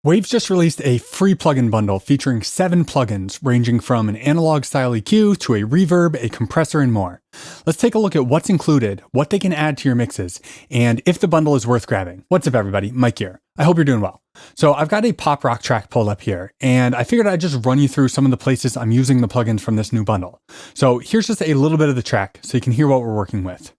Waves just released a free plugin bundle featuring 7 plugins ranging from an analog style EQ to a reverb, a compressor, and more. Let's take a look at what's included, what they can add to your mixes, and if the bundle is worth grabbing. What's up everybody, Mike here. I hope you're doing well. So I've got a pop rock track pulled up here, and I figured I'd just run you through some of the places I'm using the plugins from this new bundle. So here's just a little bit of the track so you can hear what we're working with.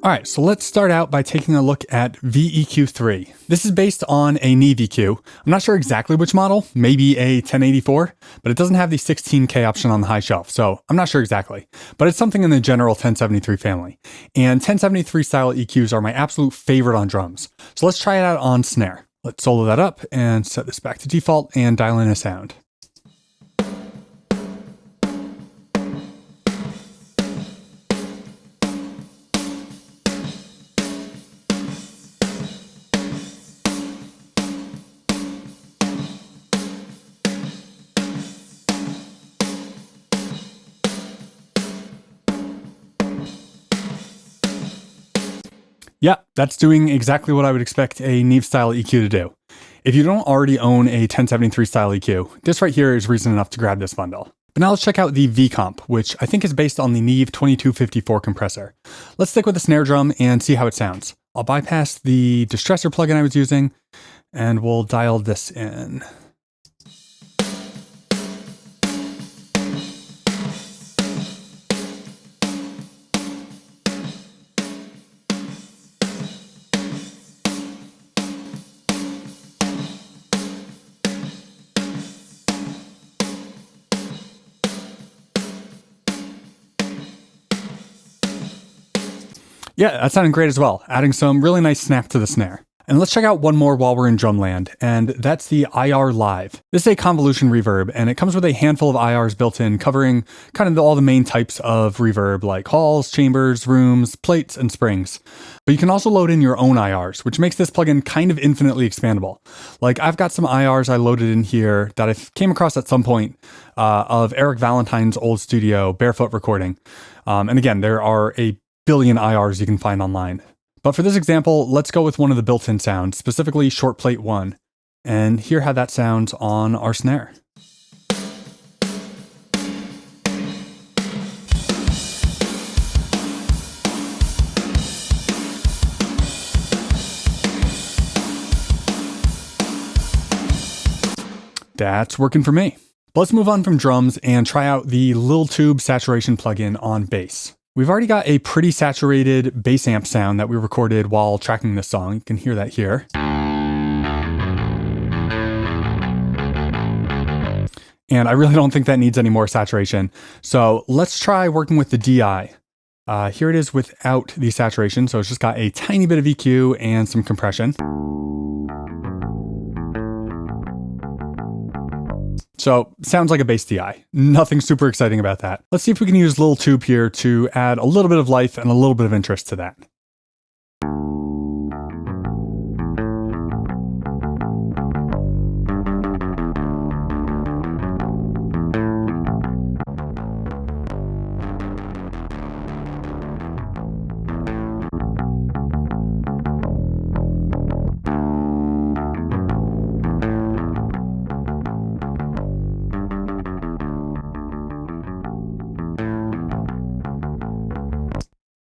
All right, so let's start out by taking a look at VEQ3. This is based on a Neve EQ. I'm not sure exactly which model, maybe a 1084, but it doesn't have the 16K option on the high shelf, so I'm not sure exactly. But it's something in the general 1073 family. And 1073 style EQs are my absolute favorite on drums. So let's try it out on snare. Let's solo that up and set this back to default and dial in a sound. Yeah, that's doing exactly what I would expect a Neve style EQ to do. If you don't already own a 1073 style EQ, this right here is reason enough to grab this bundle. But now let's check out the V-Comp, which I think is based on the Neve 2254 compressor. Let's stick with the snare drum and see how it sounds. I'll bypass the distressor plugin I was using, and we'll dial this in. Yeah, that sounded great as well, adding some really nice snap to the snare. And let's check out one more while we're in drumland, and that's the IR Live. This is a convolution reverb, and it comes with a handful of IRs built in, covering kind of all the main types of reverb, like halls, chambers, rooms, plates, and springs. But you can also load in your own IRs, which makes this plugin kind of infinitely expandable. Like, I've got some IRs I loaded in here that I came across at some point of Eric Valentine's old studio, Barefoot Recording. And again, there are a billion IRs you can find online. But for this example, let's go with one of the built-in sounds, specifically short plate 1, and hear how that sounds on our snare. That's working for me. But let's move on from drums and try out the Lil Tube saturation plugin on bass. We've already got a pretty saturated bass amp sound that we recorded while tracking this song. You can hear that here. And I really don't think that needs any more saturation. So let's try working with the DI. Here it is without the saturation. So it's just got a tiny bit of EQ and some compression. So sounds like a bass DI. Nothing super exciting about that. Let's see if we can use Lil Tube here to add a little bit of life and a little bit of interest to that.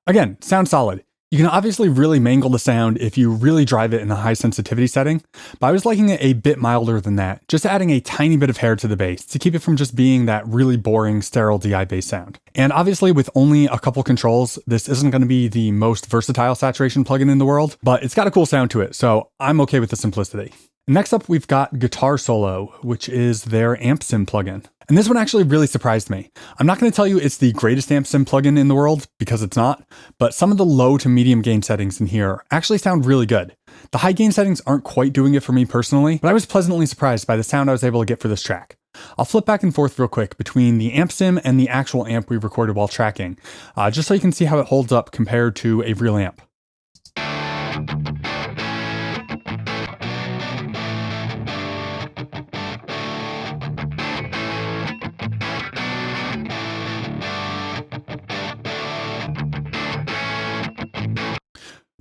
Again, sounds solid. You can obviously really mangle the sound if you really drive it in a high sensitivity setting, but I was liking it a bit milder than that, just adding a tiny bit of hair to the bass to keep it from just being that really boring sterile DI bass sound. And obviously with only a couple controls, this isn't going to be the most versatile saturation plugin in the world, but it's got a cool sound to it, so I'm okay with the simplicity. Next up, we've got Guitar Solo, which is their AmpSim plugin. And this one actually really surprised me. I'm not going to tell you it's the greatest AmpSim plugin in the world, because it's not, but some of the low to medium gain settings in here actually sound really good. The high gain settings aren't quite doing it for me personally, but I was pleasantly surprised by the sound I was able to get for this track. I'll flip back and forth real quick between the AmpSim and the actual amp we recorded while tracking, just so you can see how it holds up compared to a real amp.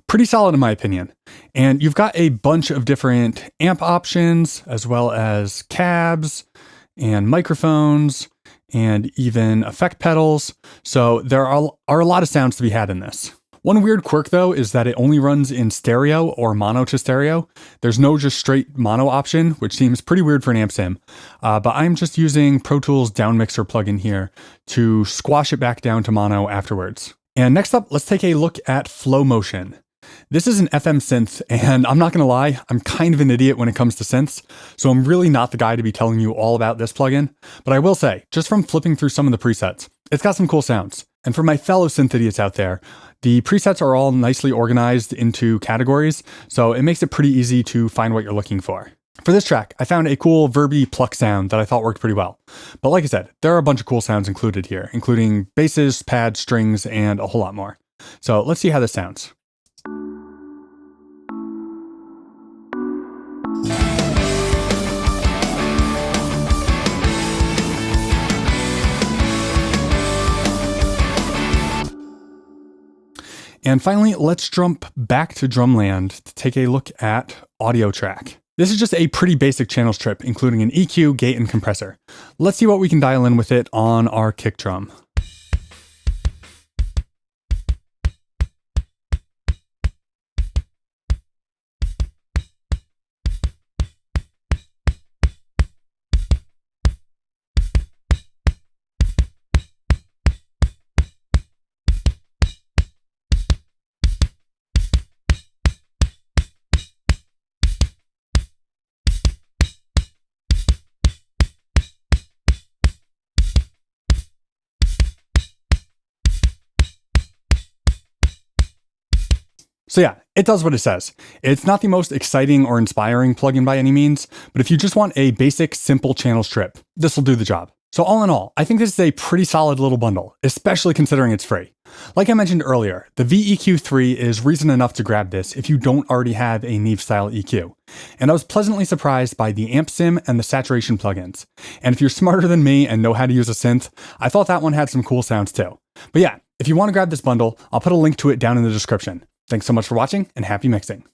Pretty solid in my opinion. And you've got a bunch of different amp options, as well as cabs and microphones and even effect pedals. So there are a lot of sounds to be had in this. One weird quirk though is that it only runs in stereo or mono to stereo. There's no just straight mono option, which seems pretty weird for an amp sim. But I'm just using Pro Tools Down Mixer plugin here to squash it back down to mono afterwards. And next up, let's take a look at Flow Motion. This is an FM synth, and I'm not gonna lie, I'm kind of an idiot when it comes to synths, so I'm really not the guy to be telling you all about this plugin. But I will say, just from flipping through some of the presets, it's got some cool sounds. And for my fellow synth idiots out there, the presets are all nicely organized into categories, so it makes it pretty easy to find what you're looking for. For this track, I found a cool Verby pluck sound that I thought worked pretty well. But like I said, there are a bunch of cool sounds included here, including basses, pads, strings, and a whole lot more. So let's see how this sounds. And finally, let's jump back to Drumland to take a look at Audio Track. This is just a pretty basic channel strip, including an EQ, gate, and compressor. Let's see what we can dial in with it on our kick drum. So yeah, it does what it says. It's not the most exciting or inspiring plugin by any means, but if you just want a basic, simple channel strip, this will do the job. So all in all, I think this is a pretty solid little bundle, especially considering it's free. Like I mentioned earlier, the VEQ3 is reason enough to grab this if you don't already have a Neve style EQ. And I was pleasantly surprised by the Amp Sim and the saturation plugins. And if you're smarter than me and know how to use a synth, I thought that one had some cool sounds too. But yeah, if you want to grab this bundle, I'll put a link to it down in the description. Thanks so much for watching and happy mixing.